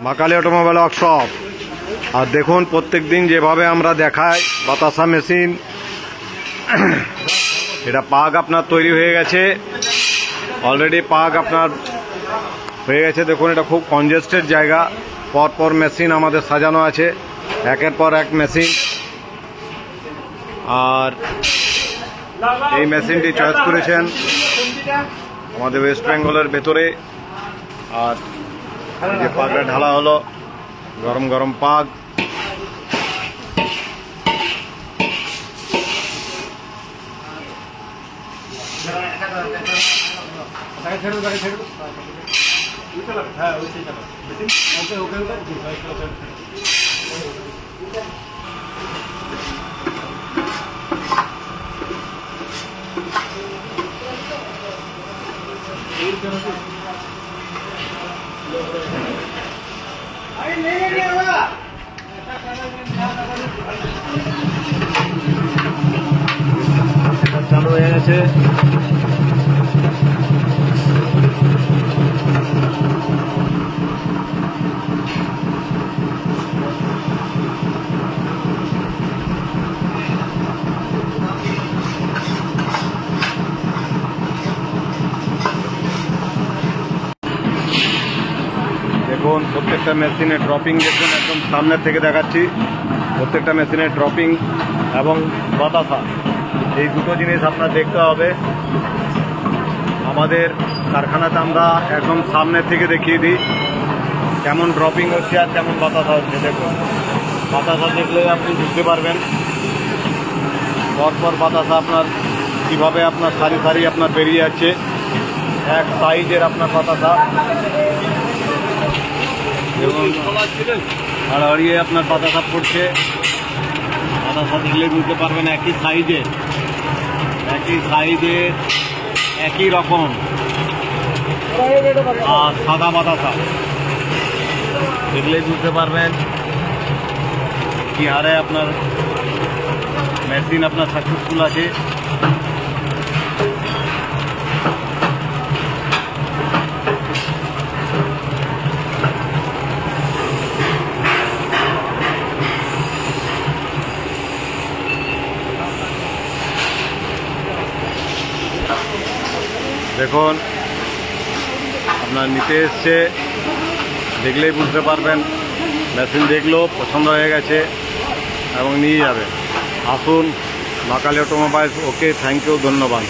মা Kali automobile workshop. আর দেখুন প্রত্যেক দিন যেভাবে আমরা দেখাই বাতাসা মেশিন, এটা পাগ আপনার তৈরি হয়ে গেছে, অলরেডি পাগ আপনার হয়ে গেছে। দেখুন এটা খুব কনজেস্টেড জায়গা, পরপর মেশিন আমাদের সাজানো আছে, একের পর এক মেশিন। আর এই মেশিনটি চয়েস করেছেন আমাদের ওয়েস্ট বেঙ্গলের ভেতরে। আর এই যে পাগটা ঢালা হলো, গরম গরম পাগ। চালু হয়ে গেছে। দেখুন প্রত্যেকটা মেশিনের ড্রপিং দেখুন, একদম সামনের থেকে দেখাচ্ছি। প্রত্যেকটা মেশিনের ড্রপিং এবং বাতাসা, এই দুটো জিনিস আপনার দেখতে হবে। আমাদের কারখানাতে আমরা একদম সামনের থেকে দেখিয়ে দিই কেমন ড্রপিং হচ্ছে আর কেমন বাতাসা হচ্ছে। দেখুন বাতাসা দেখলে আপনি বুঝতে পারবেন পরপর বাতাসা আপনার কীভাবে আপনার সারি সারি আপনার বেরিয়ে যাচ্ছে, এক সাইজের আপনার বাতাসা। এবং হাড়াহাড়িয়ে আপনার বাতাসা পড়ছে, বাতাসা দেখলে বুঝতে পারবেন একই সাইজের একই রকম আর সাদা বাতাসা দেখলেই বুঝতে পারবেন কি হারে আপনার মেশিন আপনার সাকসেসফুল আছে। দেখুন আপনার নিতে এসছে, দেখলেই বুঝতে পারবেন। মেশিন দেখলেও পছন্দ হয়ে গেছে এবং নিয়ে যাবে। আসুন Ma Kali automobiles. Okay, thank you, ধন্যবাদ।